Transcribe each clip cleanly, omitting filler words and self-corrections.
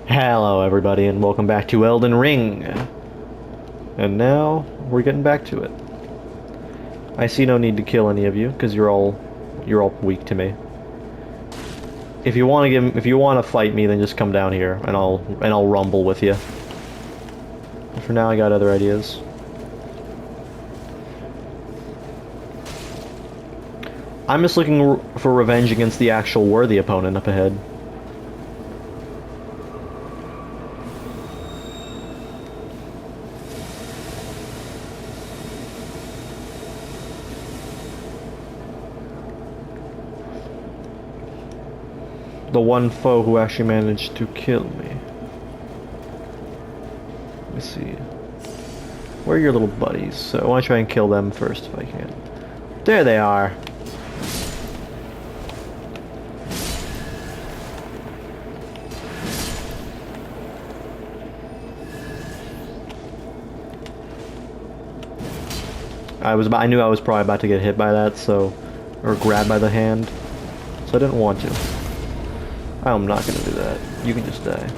Hello everybody and welcome back to Elden Ring. And now we're getting back to it. I see no need to kill any of you because you're all weak to me. If you want to fight me, then just come down here and I'll rumble with you. For now I got other ideas. I'm just looking for revenge against the actual worthy opponent up ahead. The one foe who actually managed to kill me. Let me see. Where are your little buddies? So I want to try and kill them first if I can. There they are. I knew I was probably about to get hit by that, or grabbed by the hand, so I didn't want to. I'm not gonna do that. You can just die.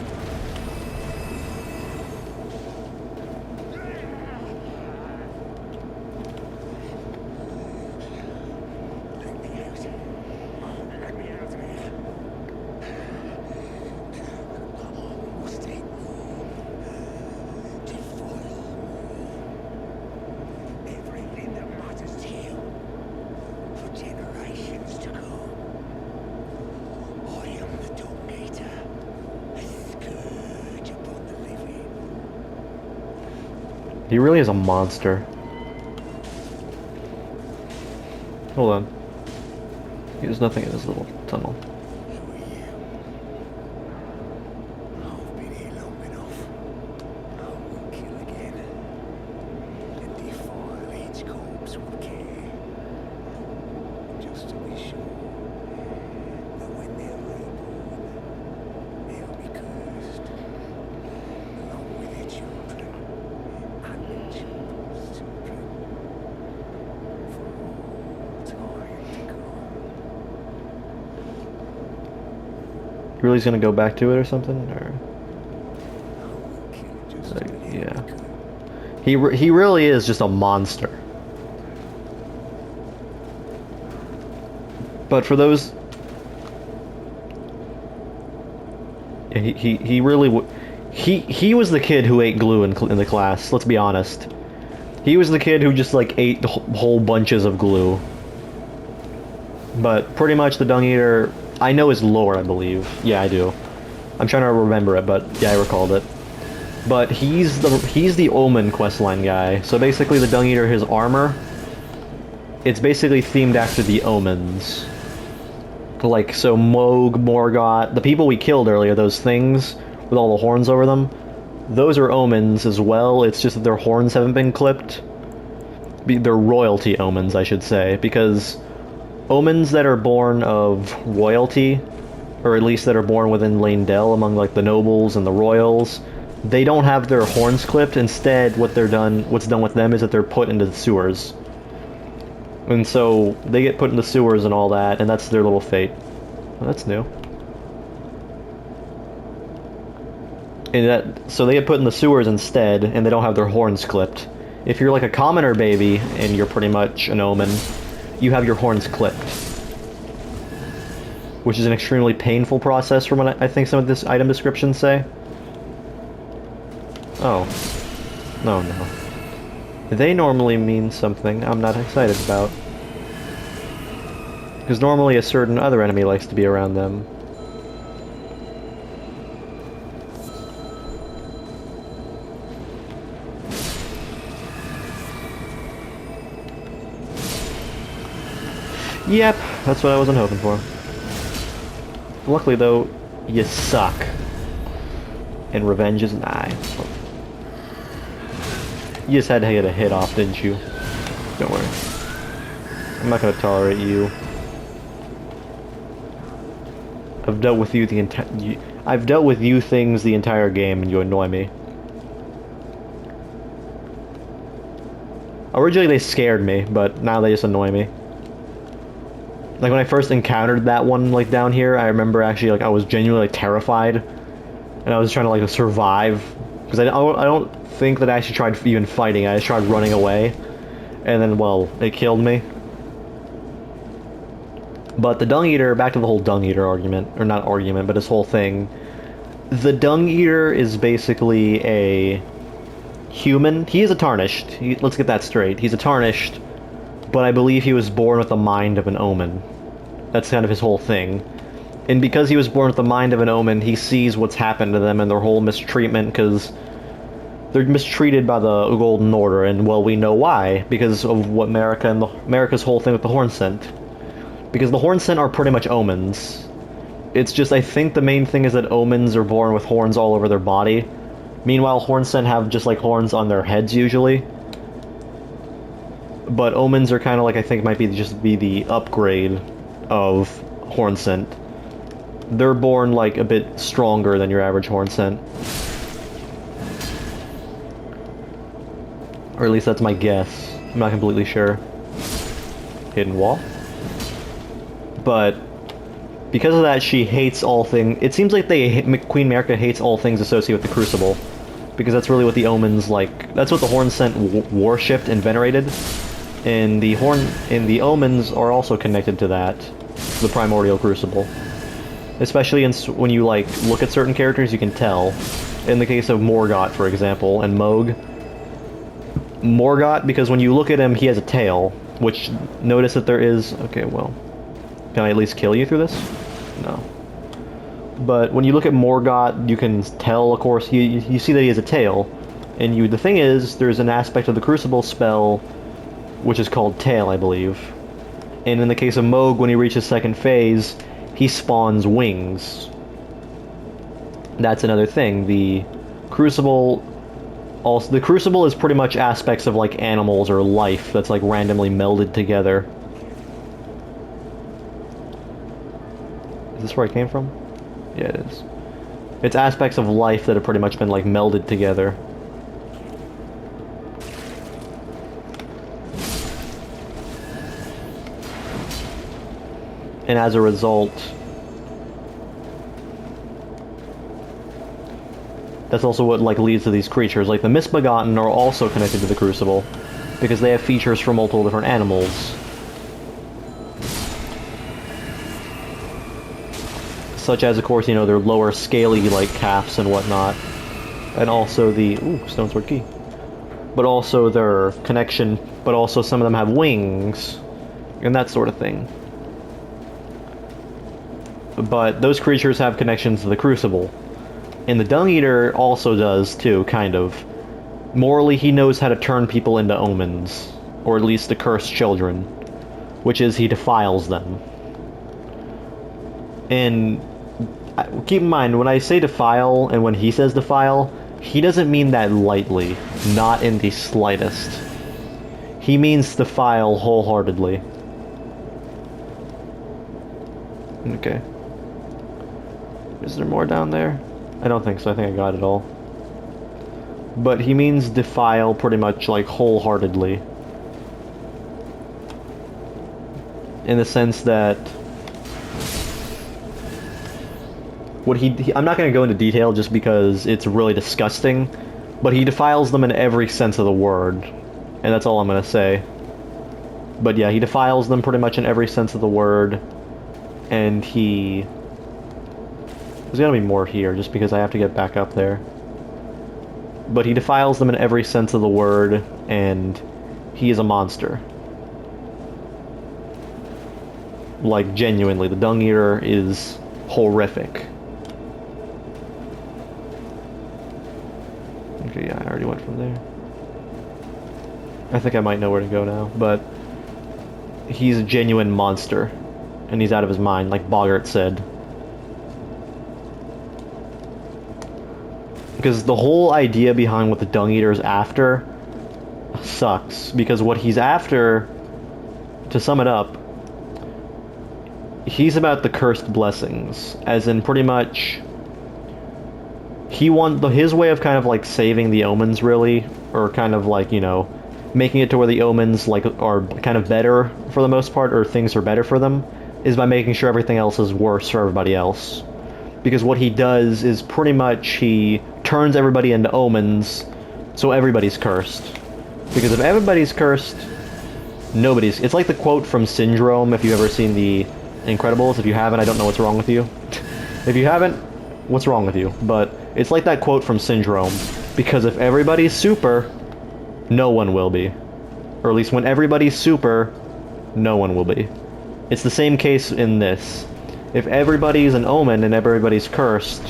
He really is a monster. Hold on. There's nothing in this little tunnel. Really is gonna go back to it or something, or like, yeah. He really is just a monster. But for those, yeah, he really he was the kid who ate glue in the class. Let's be honest. He was the kid who just like ate whole bunches of glue. But pretty much the Dung Eater, I know his lore, I believe. Yeah, I do. I'm trying to remember it, but yeah, I recalled it. But he's the Omen questline guy. So basically the Dung Eater, his armor, it's basically themed after the Omens. Like, so Moog, Morgoth, the people we killed earlier, those things with all the horns over them, those are Omens as well. It's just that their horns haven't been clipped. They're royalty Omens, I should say, because Omens that are born of royalty, or at least that are born within Leyndell, among like the nobles and the royals, they don't have their horns clipped. Instead, what's done with them is that they're put into the sewers. And so they get put in the sewers and all that, and that's their little fate. Well, that's new. So they get put in the sewers instead, and they don't have their horns clipped. If you're like a commoner baby, and you're pretty much an Omen, you have your horns clipped. Which is an extremely painful process from what I think some of this item descriptions say. Oh. No, no. They normally mean something I'm not excited about. Because normally a certain other enemy likes to be around them. Yep, that's what I wasn't hoping for. Luckily though, you suck. And revenge is nigh. You just had to get a hit off, didn't you? Don't worry. I'm not gonna tolerate you. I've dealt with you I've dealt with you things the entire game and you annoy me. Originally they scared me, but now they just annoy me. Like when I first encountered that one like down here, I remember actually like I was genuinely like, terrified. and I was trying to like survive because I don't think that I actually tried even fighting. I just tried running away, and then well, it killed me. But the Dung Eater, back to the whole Dung Eater argument, or not argument, but this whole thing. The Dung Eater is basically a human. He is a Tarnished. Let's get that straight. He's a Tarnished, but I believe he was born with the mind of an Omen. That's kind of his whole thing. And because he was born with the mind of an Omen, he sees what's happened to them and their whole mistreatment, because they're mistreated by the Golden Order, and well, we know why, because of what America's whole thing with the Horn Scent. Because the Horn Scent are pretty much omens. It's just, I think the main thing is that omens are born with horns all over their body. Meanwhile, Horn Scent have just like horns on their heads usually. But omens are kind of like, I think might be just be the upgrade of Horn Scent. They're born like a bit stronger than your average Horn Scent. Or at least that's my guess. I'm not completely sure. Hidden wall? But because of that, she hates all things. It seems like Queen America hates all things associated with the Crucible, because that's really what the omens like. That's what the Horn Scent worshipped and venerated, and the omens are also connected to that, the primordial Crucible. Especially when you like look at certain characters, you can tell. In the case of Morgott, for example, and Moog. Morgott, because when you look at him, he has a tail, which notice that there is. Okay, well. Can I at least kill you through this? No. But when you look at Morgott, you can tell, of course, you see that he has a tail. And the thing is, there's an aspect of the Crucible spell, which is called Tail, I believe. And in the case of Moog, when he reaches second phase, he spawns wings. That's another thing. The Crucible is pretty much aspects of, like, animals or life that's, like, randomly melded together. Is this where I came from? Yeah, it is. It's aspects of life that have pretty much been, like, melded together. And as a result, that's also what, like, leads to these creatures. Like, the Misbegotten are also connected to the Crucible, because they have features for multiple different animals. Such as, of course, you know, their lower scaly, like, calves and whatnot. And also the... Ooh, Stone Sword Key. But also their connection, but also some of them have wings. And that sort of thing. But those creatures have connections to the Crucible. And the Dung Eater also does, too, kind of. Morally, he knows how to turn people into omens. Or at least the cursed children. Which is, he defiles them. And keep in mind, when I say defile, and when he says defile, he doesn't mean that lightly. Not in the slightest. He means defile wholeheartedly. Okay. Is there more down there? I don't think so. I think I got it all. But he means defile pretty much, like, wholeheartedly. In the sense that... I'm not going to go into detail just because it's really disgusting, but he defiles them in every sense of the word. And that's all I'm going to say. But yeah, he defiles them pretty much in every sense of the word. And he... There's going to be more here, just because I have to get back up there. But he defiles them in every sense of the word, and he is a monster. Like, genuinely, the Dung Eater is horrific. Okay, yeah, I already went from there. I think I might know where to go now, but he's a genuine monster, and he's out of his mind, like Bogart said. Because the whole idea behind what the Dung Eater is after sucks, because what he's after, to sum it up, he's about the cursed blessings, as in pretty much his way of kind of like saving the omens, really, or kind of like, you know, making it to where the omens like are kind of better for the most part, or things are better for them, is by making sure everything else is worse for everybody else. because what he does is pretty much he turns everybody into omens, so everybody's cursed. Because if everybody's cursed, nobody's... It's like the quote from Syndrome, if you've ever seen The Incredibles. If you haven't, I don't know what's wrong with you. If you haven't, what's wrong with you? But it's like that quote from Syndrome, because if everybody's super, no one will be. Or at least when everybody's super, no one will be. It's the same case in this. If everybody's an omen and everybody's cursed,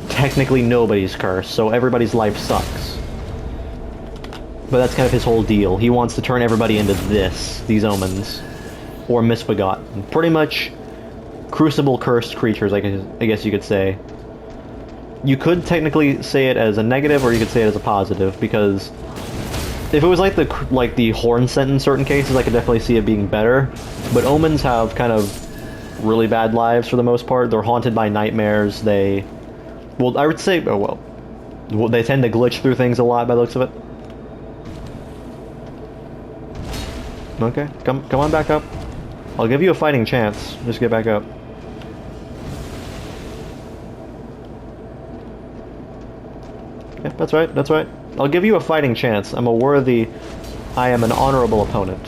technically nobody's cursed, so everybody's life sucks. But that's kind of his whole deal. He wants to turn everybody into these omens. Or misbegotten. Pretty much crucible cursed creatures, I guess you could say. You could technically say it as a negative, or you could say it as a positive, because if it was like the horn scent in certain cases, I could definitely see it being better. But omens have kind of really bad lives for the most part. They're haunted by nightmares. They... Well, I would say... Oh, well, they tend to glitch through things a lot by the looks of it. Okay, come on back up. I'll give you a fighting chance. Just get back up. Yeah, that's right, that's right. I'll give you a fighting chance. I'm a worthy... I am an honorable opponent.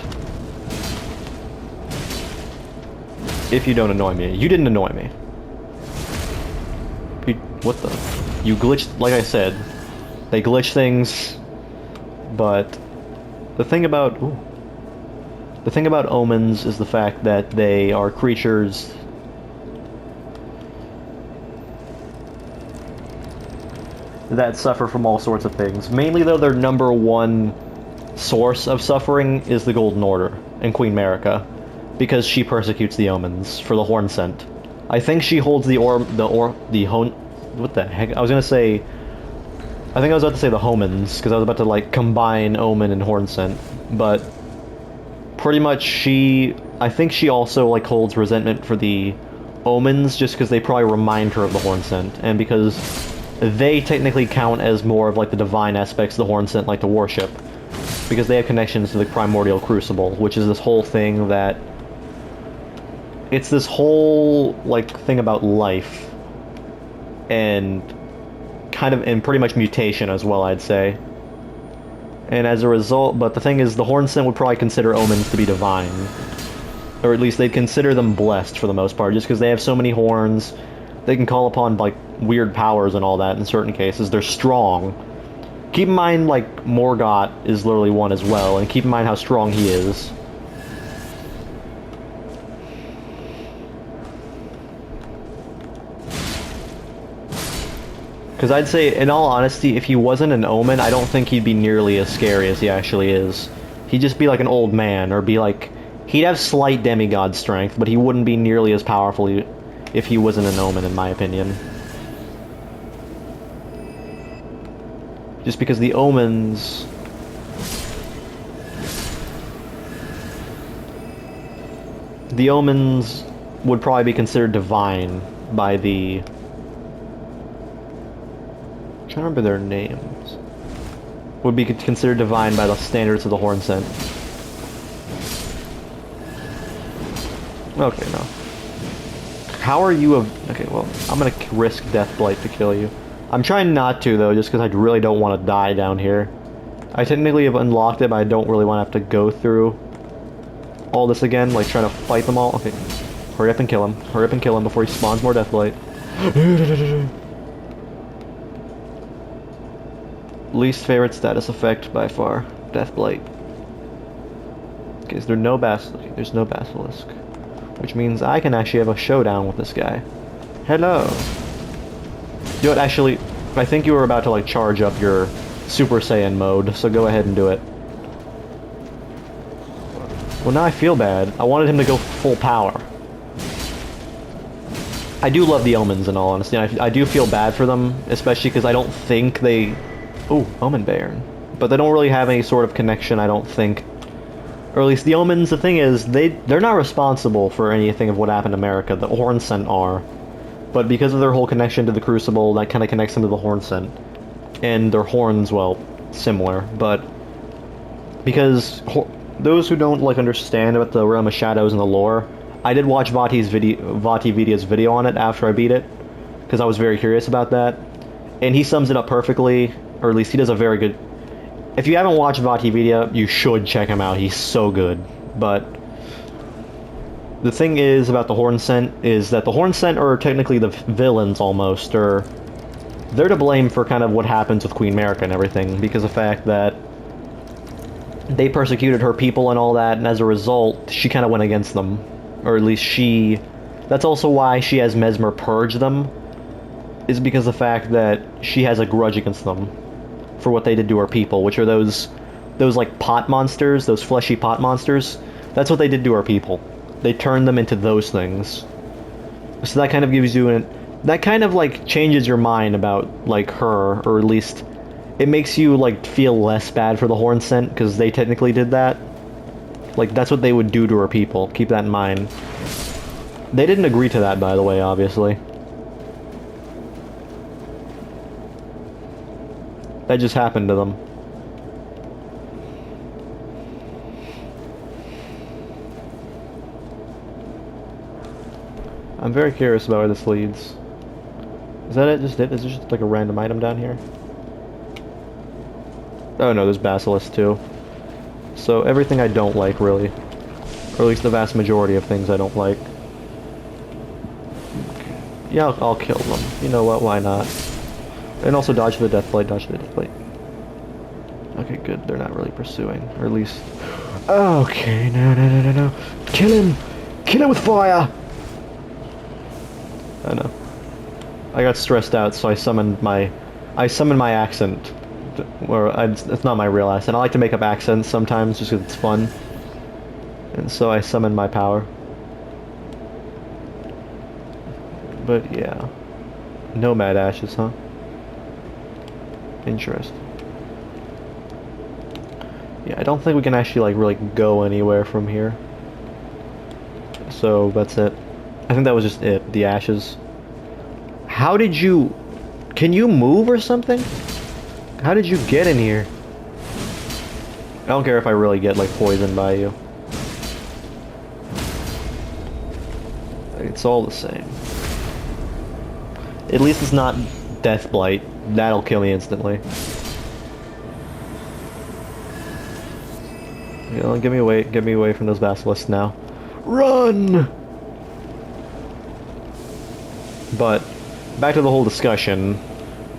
If you don't annoy me. You didn't annoy me. What the... You glitched... Like I said, they glitch things, but the thing about... Ooh. The thing about omens is the fact that they are creatures that suffer from all sorts of things. Mainly, though, their number one source of suffering is the Golden Order and Queen Marika, because she persecutes the omens for the horn scent. I think she holds what the heck? I was gonna say... I think I was about to say the homens, because I was about to, like, combine omen and horn scent, but... Pretty much I think she also, like, holds resentment for the omens, just because they probably remind her of the horn scent, and because they technically count as more of, like, the divine aspects of the horn scent, like the worship, because they have connections to the primordial crucible, which is this whole thing that... It's this whole, like, thing about life, and kind of, and pretty much mutation as well, I'd say. And as a result, but the thing is, the horn scent would probably consider omens to be divine. Or at least they'd consider them blessed for the most part, just because they have so many horns. They can call upon, like, weird powers and all that in certain cases. They're strong. Keep in mind, like, Morgoth is literally one as well, and keep in mind how strong he is. Because I'd say, in all honesty, if he wasn't an omen, I don't think he'd be nearly as scary as he actually is. He'd just be like an old man, or be like... He'd have slight demigod strength, but he wouldn't be nearly as powerful if he wasn't an omen, in my opinion. Just because the omens... The omens would probably be considered divine by the... I'm trying to remember their names. Would be considered divine by the standards of the horn scent. Okay, no. How are you okay, well, I'm gonna risk Deathblight to kill you. I'm trying not to, though, just because I really don't want to die down here. I technically have unlocked it, but I don't really want to have to go through all this again, like trying to fight them all. Okay, hurry up and kill him. Hurry up and kill him before he spawns more Deathblight. Least favorite status effect by far, Deathblight. Okay, so there's no basilisk, which means I can actually have a showdown with this guy. Hello. You know what, actually, I think you were about to, like, charge up your Super Saiyan mode, so go ahead and do it. Well, now I feel bad. I wanted him to go full power. I do love the omens, in all honesty. I do feel bad for them, especially because I don't think they... Ooh, Omen Baron. But they don't really have any sort of connection, I don't think. Or at least the omens, the thing is, they're not responsible for anything of what happened to America. The horn scent are. But because of their whole connection to the Crucible, that kind of connects them to the horn scent. And their horns, well, similar. But because those who don't, like, understand about the Realm of Shadows and the lore, I did watch Vati's Vidya's video on it after I beat it. because I was very curious about that. And he sums it up perfectly, or at least he does a very good... If you haven't watched Vatividia, you should check him out. He's so good. But the thing is about the Horn Scent is that the Horn Scent are technically the villains almost, or they're to blame for kind of what happens with Queen America and everything, because of the fact that they persecuted her people and all that, and as a result, she kind of went against them. Or at least she... That's also why she has Mesmer purge them, is because of the fact that she has a grudge against them for what they did to her people, which are those like pot monsters, those fleshy pot monsters. That's what they did to her people. They turned them into those things. So that kind of gives you that kind of like changes your mind about like her, or at least it makes you like feel less bad for the Horn Scent because they technically did that. Like that's what they would do to her people. Keep that in mind. They didn't agree to that, by the way, obviously. That just happened to them. I'm very curious about where this leads. Is that it? Is it just like a random item down here? Oh no, there's Basilisk too. So everything I don't like, really. Or at least the vast majority of things I don't like. Yeah, I'll kill them. You know what, why not? And also dodge the death blade, dodge the death blade. Okay, good, they're not really pursuing. Or at least... Okay, no. Kill him! Kill him with fire! I know. I got stressed out, so I summoned my accent. It's not my real accent. I like to make up accents sometimes just because it's fun. And so I summoned my power. But yeah. Nomad ashes, huh? Interesting. Yeah, I don't think we can actually like really go anywhere from here. So that's it. I think that was just it, the ashes. How did you... Can you move or something? How did you get in here? I don't care if I really get like poisoned by you. It's all the same. At least it's not Death Blight. That'll kill me instantly. You know, get me away from those basilisks now. Run! But back to the whole discussion.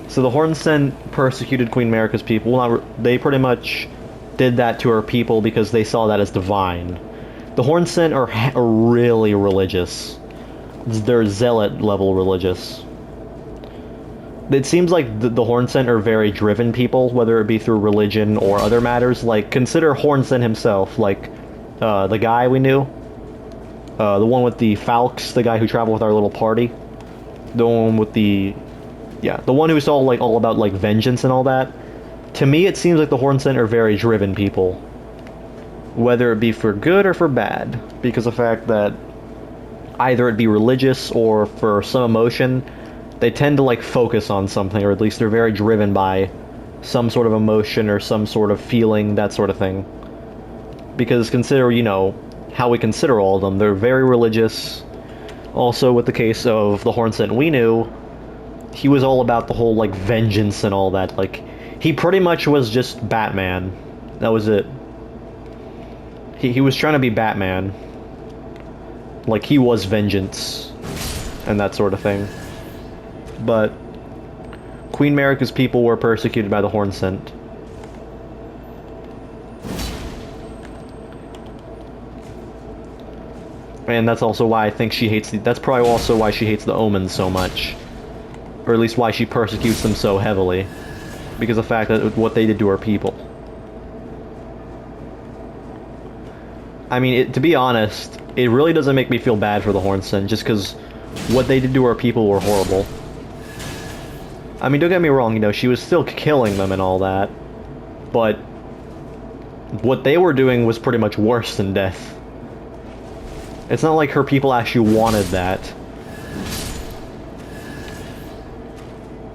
So the Horn Scent persecuted Queen America's people. Well, they pretty much did that to her people because they saw that as divine. The Horn Scent are really religious. They're zealot level religious. It seems like the Horn Scent are very driven people, whether it be through religion or other matters. Like, consider Horn Scent himself, like, the guy we knew. The one with the falcons, the guy who traveled with our little party. The one with the... Yeah, the one who's all, like, all about, like, vengeance and all that. To me, it seems like the Horn Scent are very driven people. Whether it be for good or for bad. Because of the fact that either it be religious or for some emotion... They tend to, like, focus on something, or at least they're very driven by some sort of emotion or some sort of feeling, that sort of thing. Because consider, you know, how we consider all of them. They're very religious. Also, with the case of the Horn Scent we knew, he was all about the whole, like, vengeance and all that. Like, he pretty much was just Batman. That was it. He was trying to be Batman. Like, he was vengeance. And that sort of thing. But Queen America's people were persecuted by the Horn Scent. And that's also why I think she hates that's probably also why she hates the Omens so much. Or at least why she persecutes them so heavily. Because of the fact that what they did to her people. I mean, to be honest, it really doesn't make me feel bad for the Horn Scent, just because what they did to her people were horrible. I mean, don't get me wrong, you know, she was still killing them and all that, but what they were doing was pretty much worse than death. It's not like her people actually wanted that.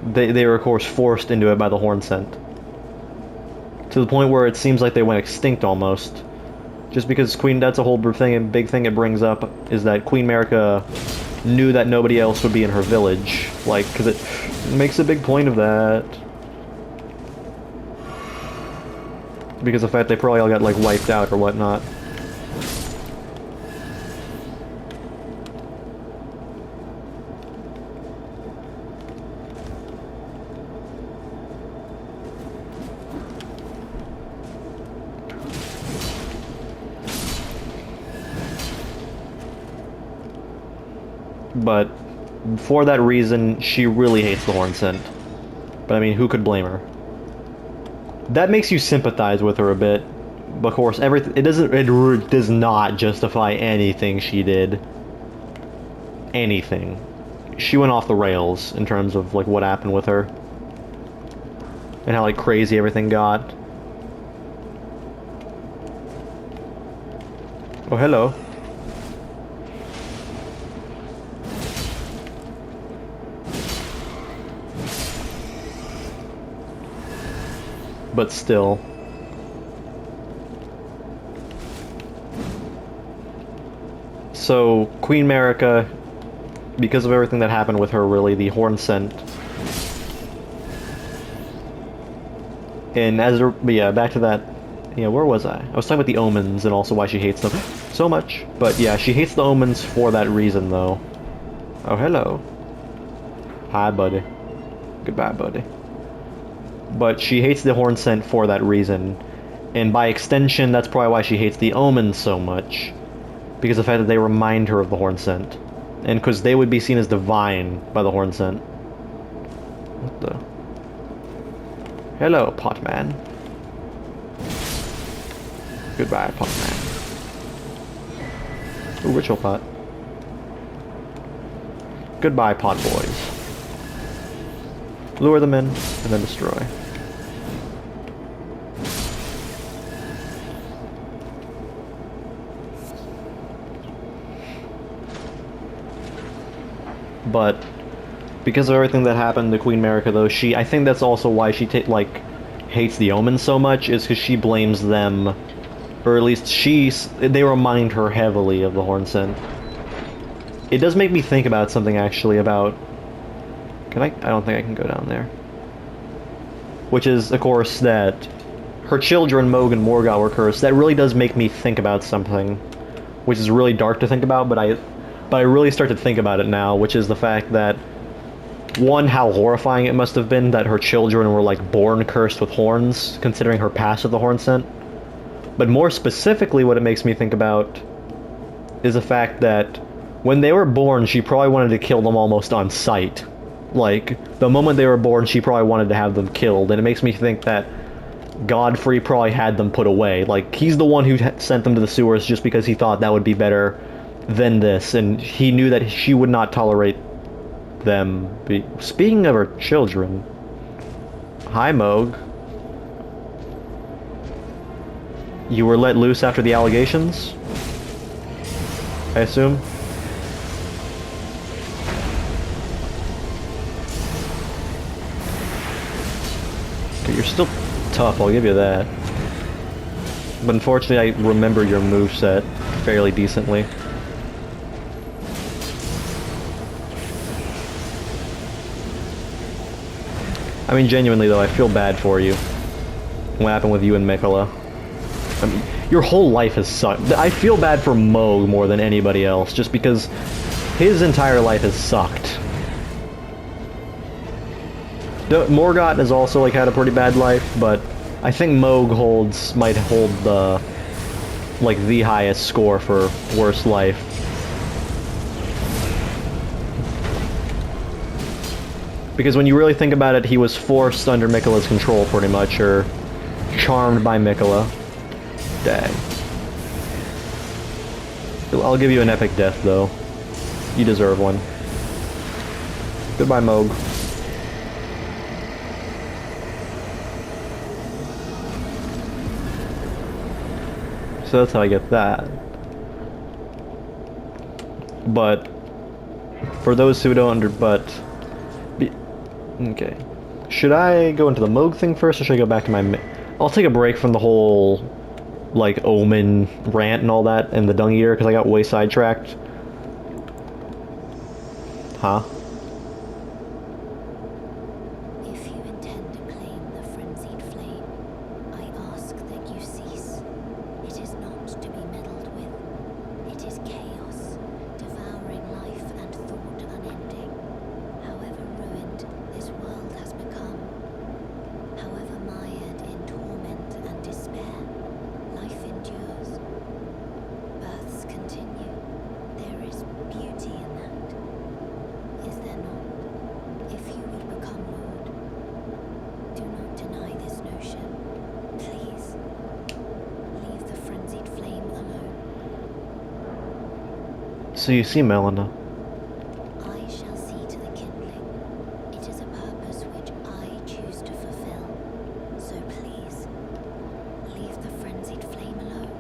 They were, of course, forced into it by the Horn Scent. To the point where it seems like they went extinct, almost. Just because that's a whole big thing it brings up, is that Queen America knew that nobody else would be in her village. Like, because it makes a big point of that. Because of the fact they probably all got, like, wiped out or whatnot. But for that reason, she really hates the horn scent. But I mean, who could blame her? That makes you sympathize with her a bit. But of course, it does not justify anything she did. Anything. She went off the rails in terms of like what happened with her. And how like crazy everything got. Oh, hello. But still. So, Queen Marika, because of everything that happened with her, really, the horn scent. And as, but yeah, back to that, yeah, where was I? I was talking about the omens and also why she hates them so much. But yeah, she hates the omens for that reason, though. Oh, hello. Hi, buddy. Goodbye, buddy. But she hates the horn scent for that reason. And by extension, that's probably why she hates the omens so much. Because of the fact that they remind her of the horn scent. And because they would be seen as divine by the horn scent. What the? Hello, Potman. Goodbye, Potman. Ooh, ritual pot. Goodbye, pot boys. Lure them in, and then destroy. But because of everything that happened to Queen Marika, though, I think that's also why she hates the omens so much, is because she blames them, or at least they remind her heavily of the horn scent. It does make me think about something actually about. I don't think I can go down there. Which is, of course, that her children, Moog and Morgott, were cursed. That really does make me think about something, which is really dark to think about, but I really start to think about it now, which is the fact that, one, how horrifying it must have been that her children were, like, born cursed with horns, considering her past with the horn scent. But more specifically, what it makes me think about is the fact that when they were born, she probably wanted to kill them almost on sight. Like, the moment they were born, she probably wanted to have them killed, and it makes me think that Godfrey probably had them put away. Like, he's the one who sent them to the sewers just because he thought that would be better than this, and he knew that she would not tolerate them. Speaking of her children... Hi, Moog. You were let loose after the allegations? I assume? You're still tough, I'll give you that. But unfortunately, I remember your moveset fairly decently. I mean, genuinely though, I feel bad for you. What happened with you and Mikola. I mean, your whole life has sucked. I feel bad for Moog more than anybody else, just because his entire life has sucked. Morgott has also like had a pretty bad life, but I think Moog might hold the highest score for worst life. Because when you really think about it, he was forced under Mikola's control pretty much, or charmed by Mikola. Dang. I'll give you an epic death though. You deserve one. Goodbye, Moog. So that's how I get that. But for those who don't okay. Should I go into the Moog thing first, or should I go back to my... I'll take a break from the whole, like, Omen rant and all that, and the Dung Eater, because I got way sidetracked. Huh? If you intend to claim the frenzied flame, I ask that you cease. It is not to be meddled with. It is chaos, devouring life and thought unending. However ruined this world has become, however mired in torment and despair, life endures. Births continue. There is beauty in that. Is there not? If you would become Lord, do not deny this notion. Please, leave the frenzied flame alone. So you see, Melina. I shall see to the kindling. It is a purpose which I choose to fulfill. So please, leave the frenzied flame alone.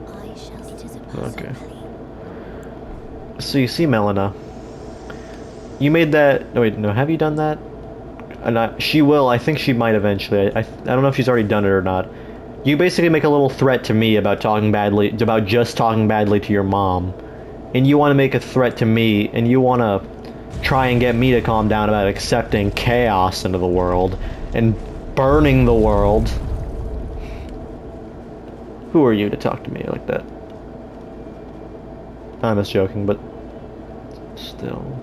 I shall. It is a purpose. Okay. Please. So you see, Melina. You made that. No, wait, no. Have you done that? She will. I think she might eventually. I don't know if she's already done it or not. You basically make a little threat to me about just talking badly to your mom, and you want to make a threat to me, and you want to try and get me to calm down about accepting chaos into the world and burning the world. Who are you to talk to me like that? I'm just joking, but still.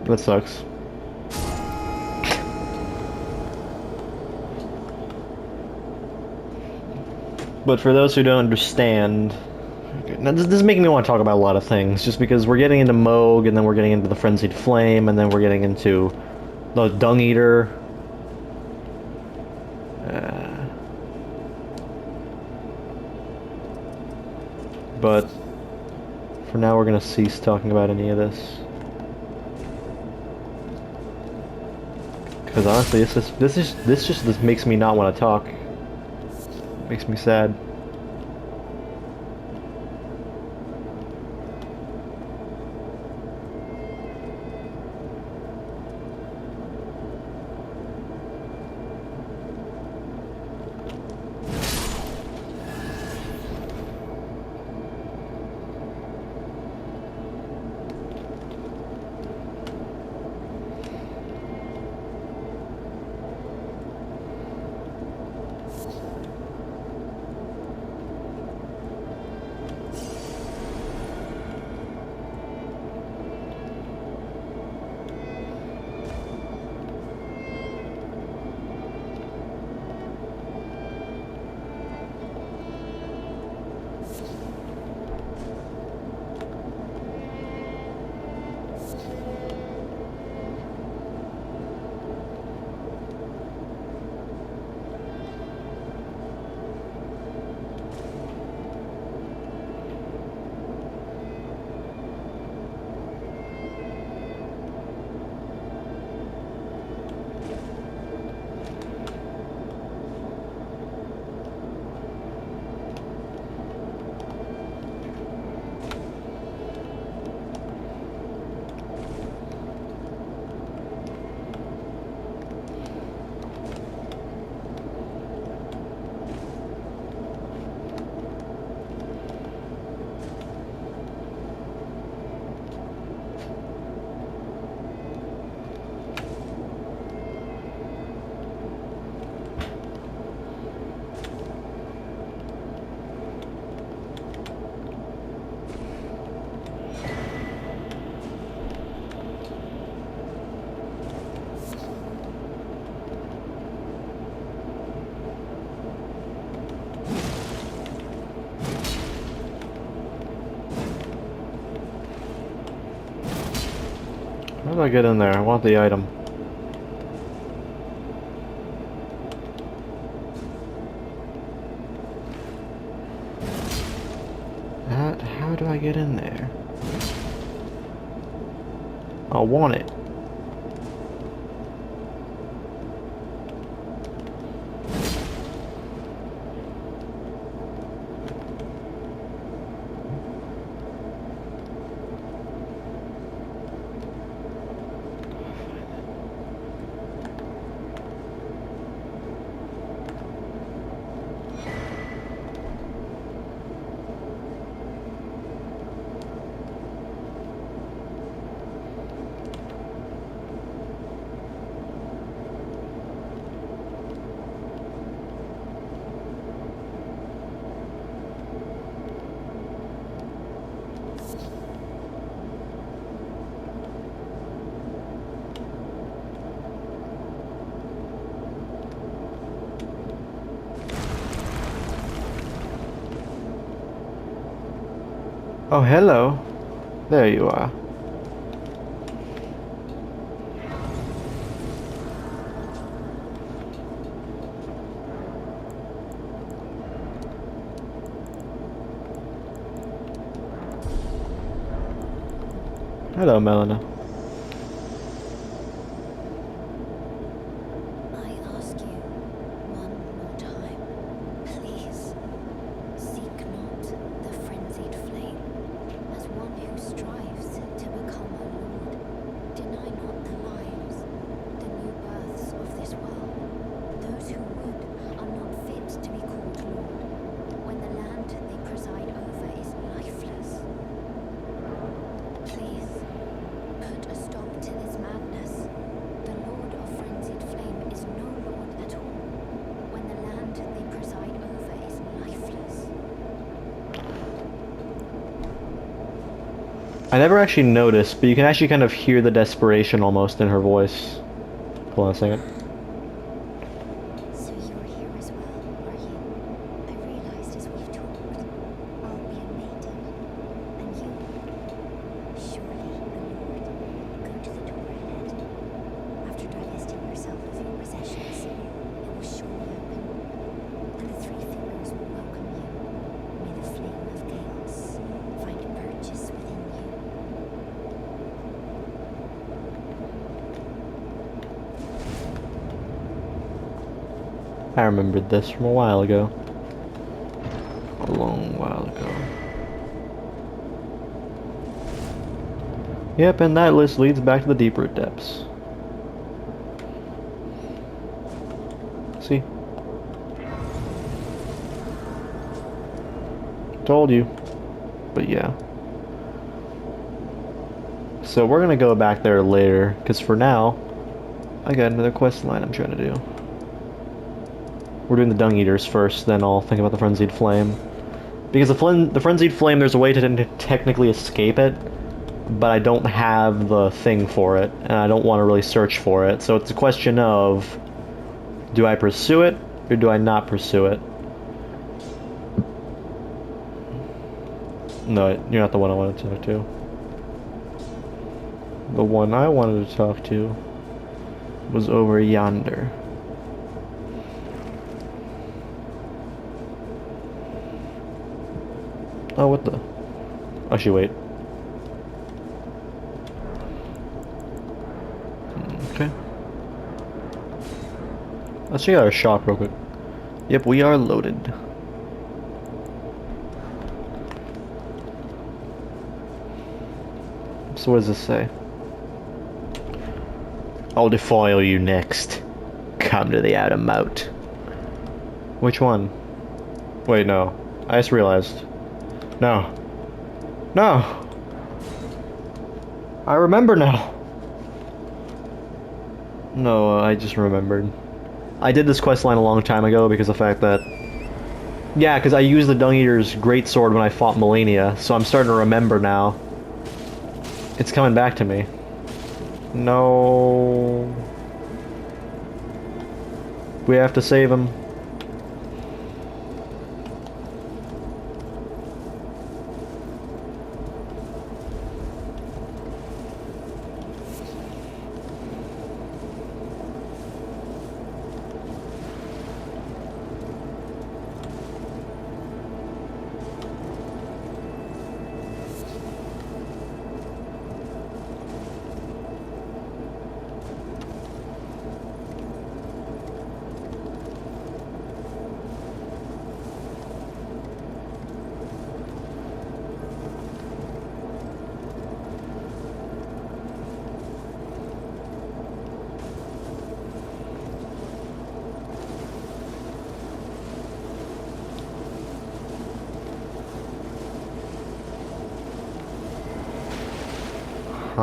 That sucks. But for those who don't understand, now this is making me want to talk about a lot of things, just because we're getting into Moog, and then we're getting into the Frenzied Flame, and then we're getting into the Dung Eater. But for now, we're gonna cease talking about any of this. Because honestly, this just makes me not want to talk. It makes me sad. How do I get in there? I want the item. How do I get in there? I want it. Oh, hello. There you are. Hello, Melina. I ask you one more time, please, seek not the frenzied flame. As one who strives to become a lord, deny not the lives, the new births of this world. Those who would are not fit to be called lord, when the land they preside over is lifeless. Please, put a stop to this madness. The Lord of Frenzied Flame is no lord at all, when the land they preside over is lifeless. I never actually noticed, but you can actually kind of hear the desperation almost in her voice. Hold on a second. So you're here as well, are you? I realized as we've talked, I'll be a maiden, and you, surely a lord. Go to the door ahead. After divesting yourself of your possessions, it will surely open, and the three fingers will welcome you. May the flame of chaos find a purchase within you. I remembered this from a while ago. A long while ago. Yep, and that list leads back to the deep root depths. See? Told you. But yeah. So we're gonna go back there later, because for now, I got another quest line I'm trying to do. We're doing the Dung Eaters first, then I'll think about the Frenzied Flame. Because the Frenzied Flame, there's a way to technically escape it, but I don't have the thing for it, and I don't want to really search for it. So it's a question of, do I pursue it, or do I not pursue it? No, you're not the one I wanted to talk to. The one I wanted to talk to was over yonder. Oh, what the? Actually, wait. Okay. Let's check out our shop real quick. Yep, we are loaded. So what does this say? I'll defile you next. Come to the outer moat. Which one? Wait, no. I just realized. No. No! I remember now! No, I just remembered. I did this quest line a long time ago because of the fact that... Yeah, because I used the Dung Eater's greatsword when I fought Melania, so I'm starting to remember now. It's coming back to me. No... We have to save him.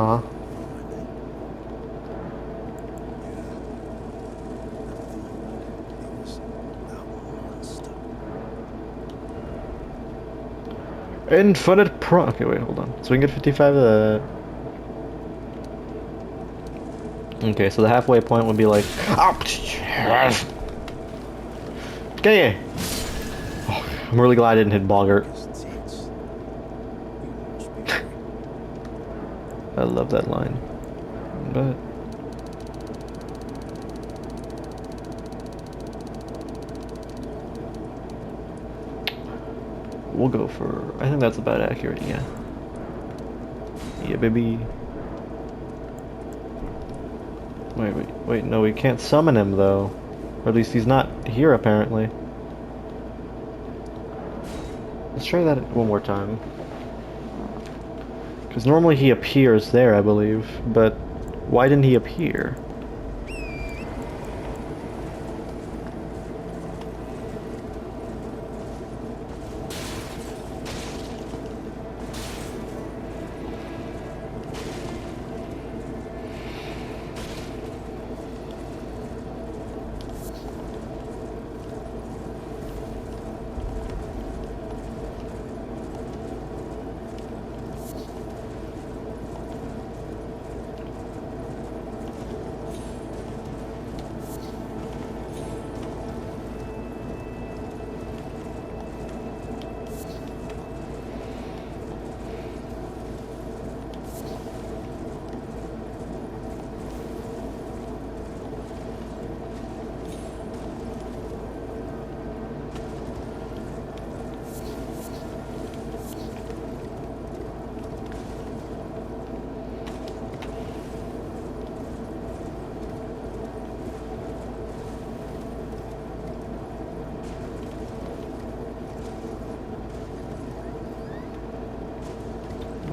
Huh? Infinite pro. Okay, wait, hold on. So we can get 55 of that. Okay, so the halfway point would be like. Okay. Oh, I'm really glad I didn't hit Boggart. I love that line. But. We'll go for. I think that's about accurate, yeah. Yeah, baby. Wait, no, we can't summon him though. Or at least he's not here apparently. Let's try that one more time. Because normally he appears there, I believe. But why didn't he appear?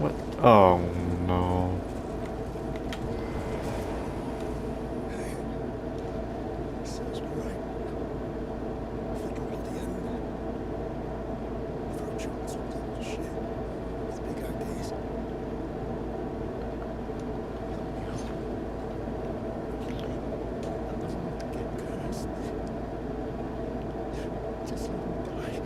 What? Oh no. Sounds right. I think I'm at the end. Throw chunks of little shit. With big ideas. Get cursed. Just let him die.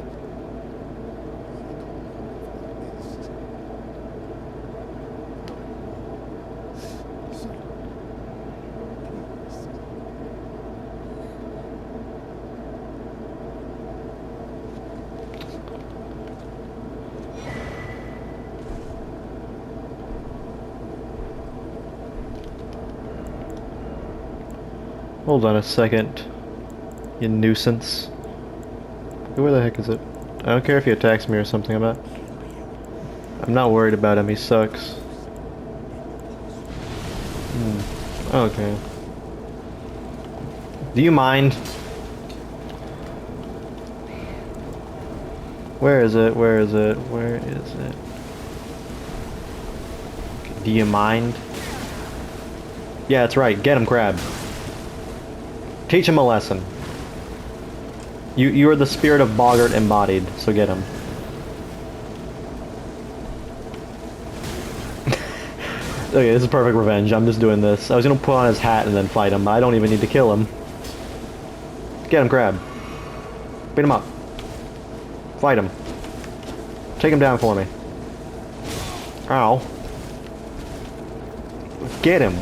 Hold on a second. You nuisance. Where the heck is it? I don't care if he attacks me or something. I'm not worried about him. He sucks. Okay. Do you mind? Where is it? Where is it? Where is it? Okay, do you mind? Yeah, that's right. Get him, Crab. Teach him a lesson. You are the spirit of Boggart embodied, so get him. Okay, this is perfect revenge. I'm just doing this. I was gonna put on his hat and then fight him, but I don't even need to kill him. Get him, Crab. Beat him up. Fight him. Take him down for me. Ow. Get him.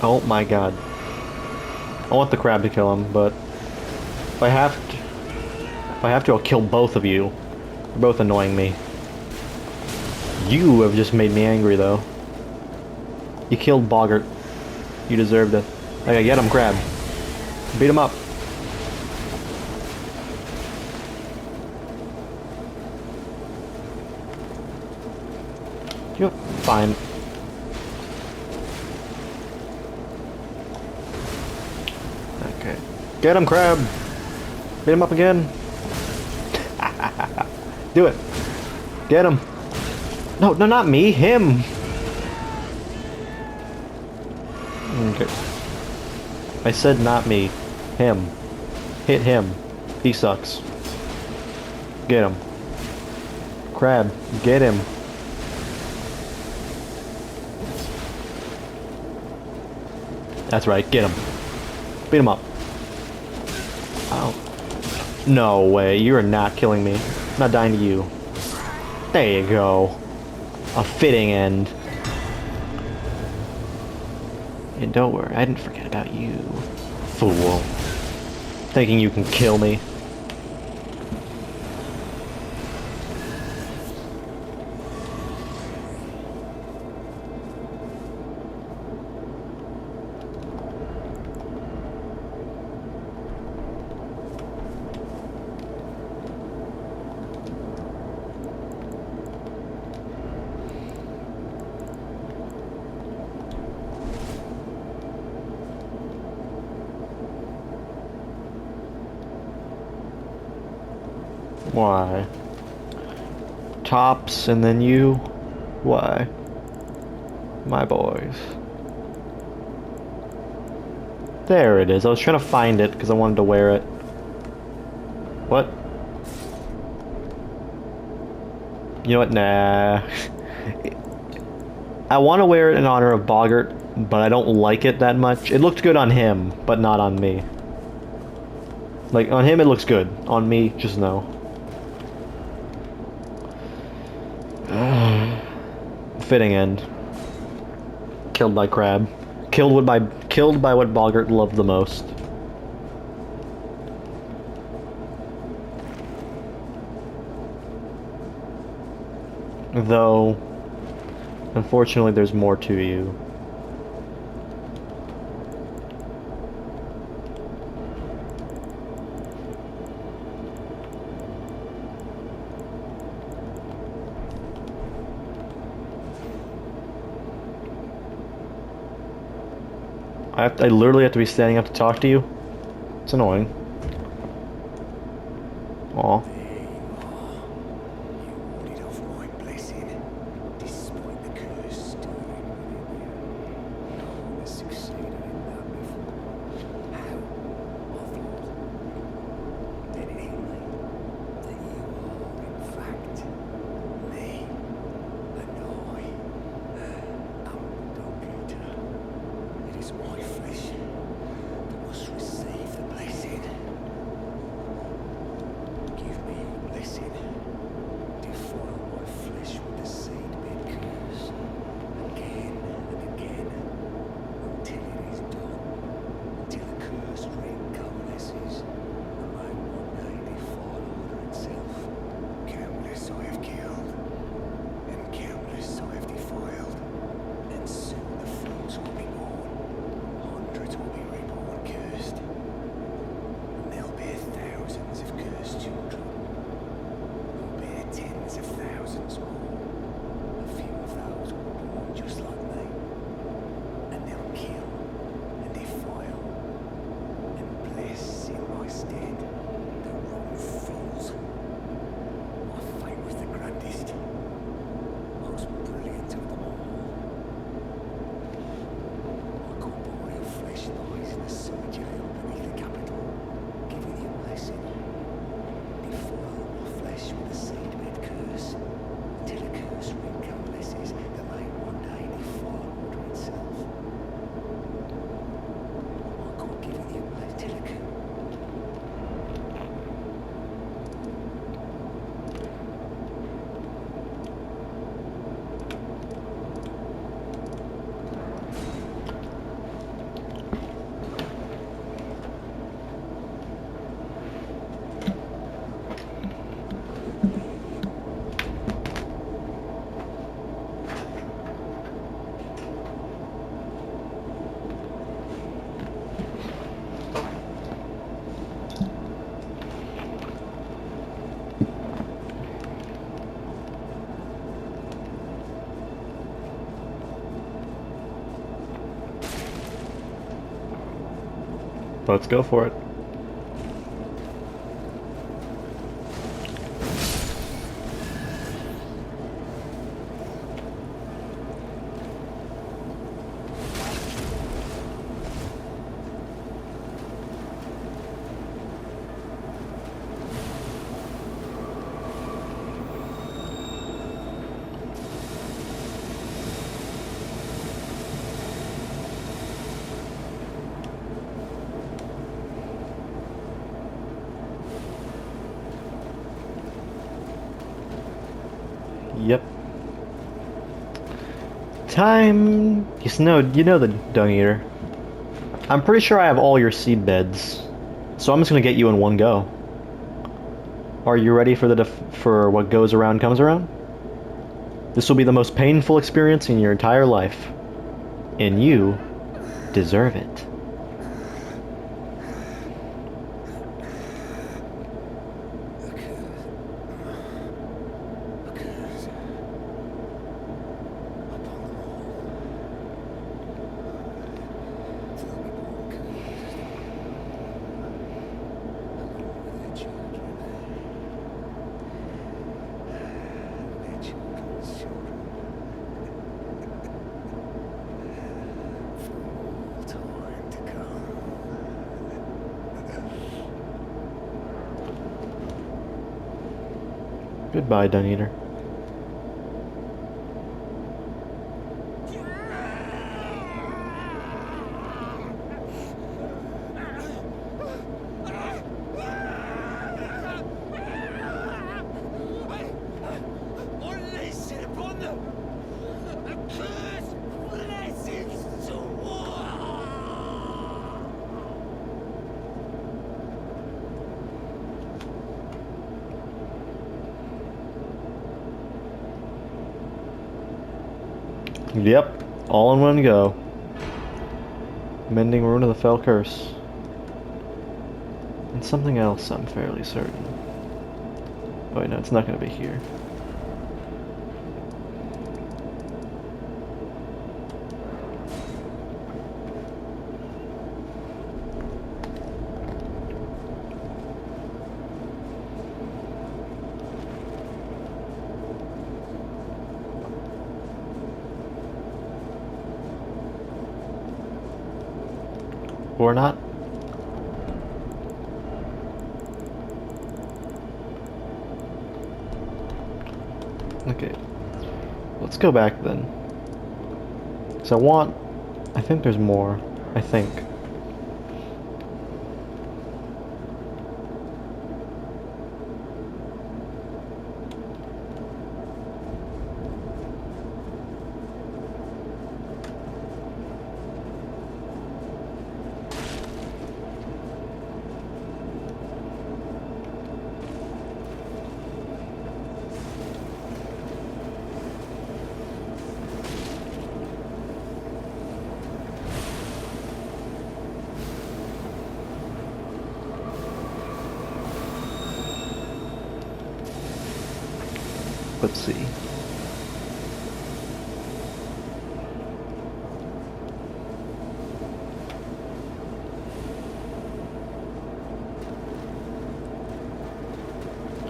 Oh my god. I want the crab to kill him, but if I have to, I'll kill both of you. You're both annoying me. You have just made me angry, though. You killed Boggart. You deserved it. Okay, get him, Crab. Beat him up. Yep, fine. Okay. Get him, Crab! Beat him up again. Do it. Get him. No, not me. Him. Okay. I said not me. Him. Hit him. He sucks. Get him. Crab, get him. That's right, get him. Beat him up. Ow. No way, you are not killing me. I'm not dying to you. There you go. A fitting end. And don't worry, I didn't forget about you. Fool. Thinking you can kill me. Why? Tops and then you? Why? My boys. There it is. I was trying to find it because I wanted to wear it. What? You know what? Nah. I want to wear it in honor of Boggart, but I don't like it that much. It looked good on him, but not on me. Like, on him it looks good. On me, just no. Fitting end. Killed by Crab. Killed by what Boggart loved the most. Though, unfortunately, there's more to you. I literally have to be standing up to talk to you? It's annoying. Aw. Let's go for it. Yep. Time. You know the Dung Eater. I'm pretty sure I have all your seed beds, so I'm just gonna get you in one go. Are you ready for for what goes around comes around? This will be the most painful experience in your entire life, and you deserve it. Goodbye, Dung Eater. Yep, all in one go. Mending Rune of the Fell Curse. And something else, I'm fairly certain. Oh wait, no, it's not going to be here. Or not. Okay. Let's go back then. So I think there's more. I think. Let's see.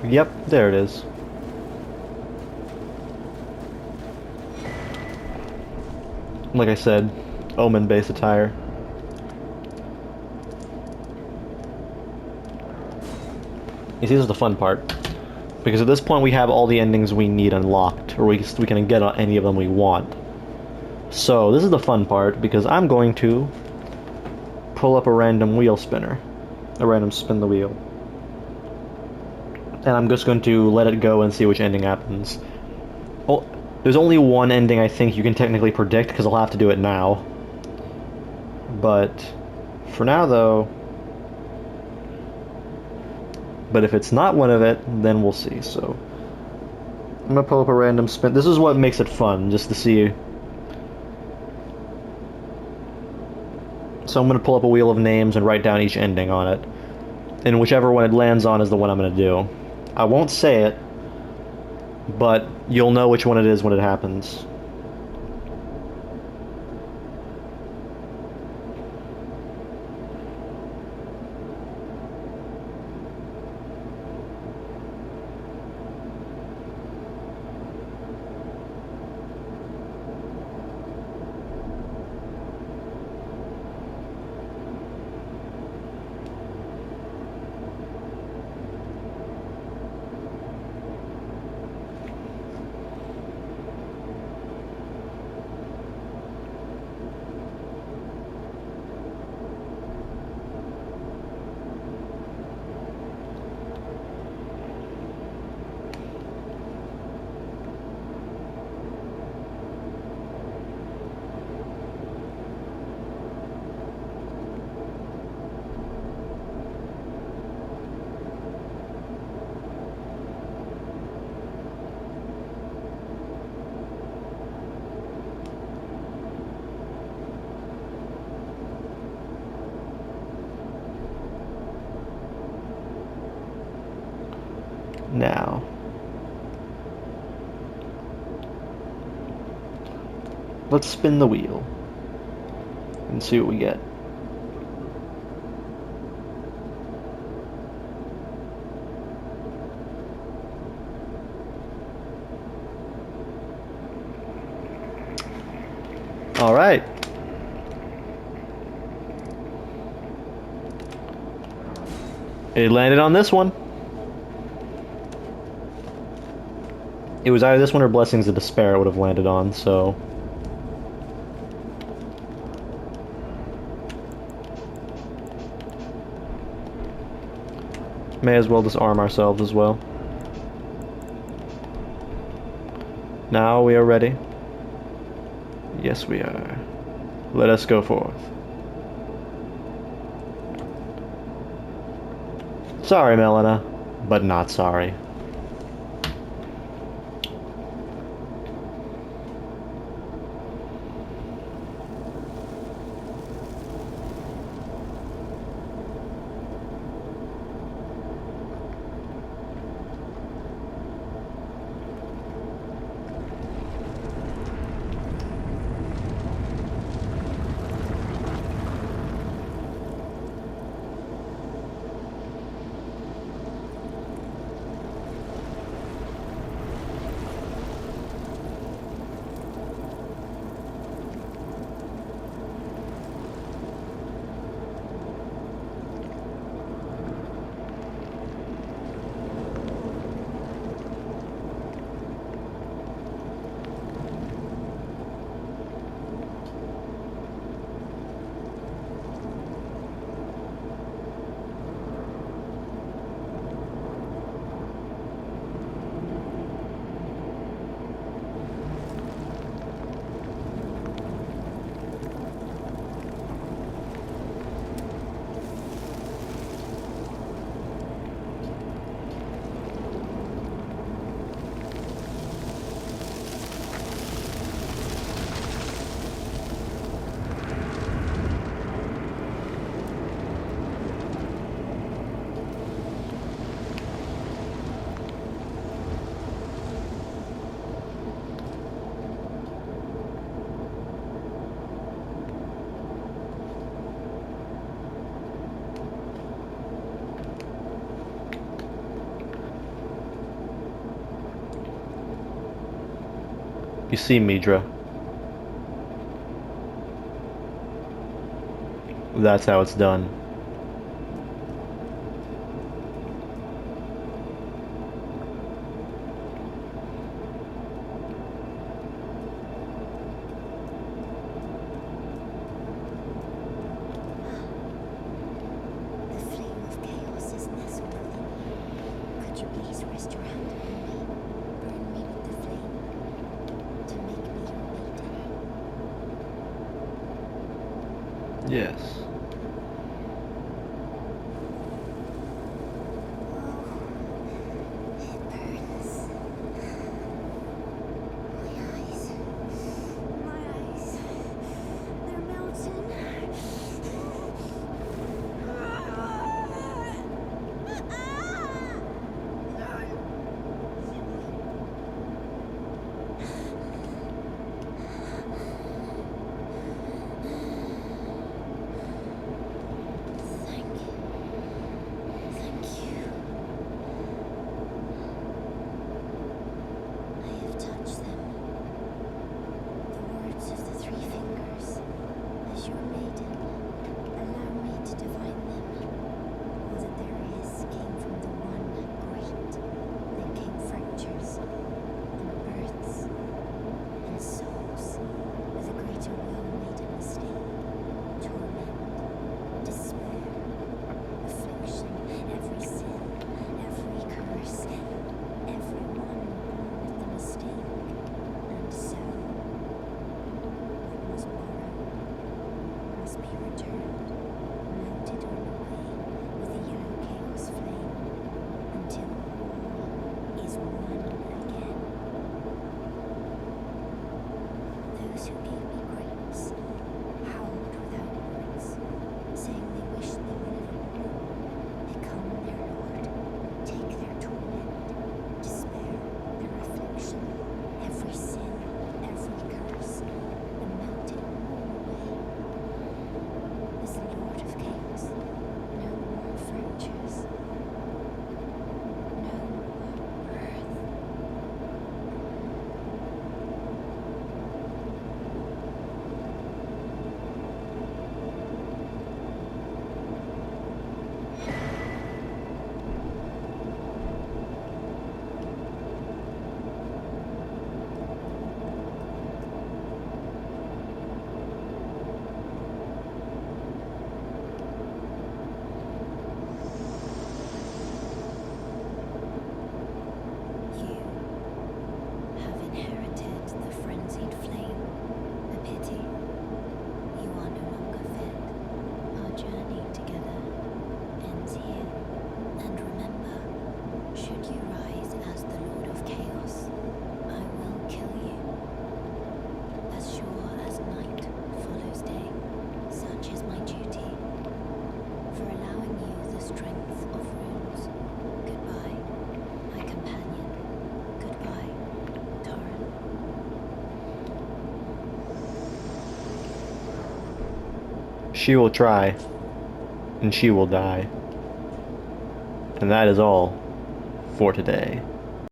Yep, there it is. Like I said, Omen base attire. You see, this is the fun part. Because at this point we have all the endings we need unlocked, or we can get any of them we want. So this is the fun part, because I'm going to pull up a random wheel spinner. A random spin the wheel. And I'm just going to let it go and see which ending happens. Well, there's only one ending I think you can technically predict, because I'll have to do it now. But for now though... But if it's not one of it, then we'll see, so... I'm gonna pull up a random spin. This is what makes it fun, just to see... So I'm gonna pull up a wheel of names and write down each ending on it. And whichever one it lands on is the one I'm gonna do. I won't say it, but you'll know which one it is when it happens. Now. Let's spin the wheel and see what we get. All right. It landed on this one. It was either this one or Blessings of Despair it would have landed on, so... May as well disarm ourselves as well. Now we are ready. Yes, we are. Let us go forth. Sorry, Melina, but not sorry. You see, Midra. That's how it's done. The flame of chaos is nestled within me. Could you please rest your hand upon me? Burn me with the flame to make me your maiden. Yes. It burns. My eyes, they're melting. She will try, and she will die. And that is all for today.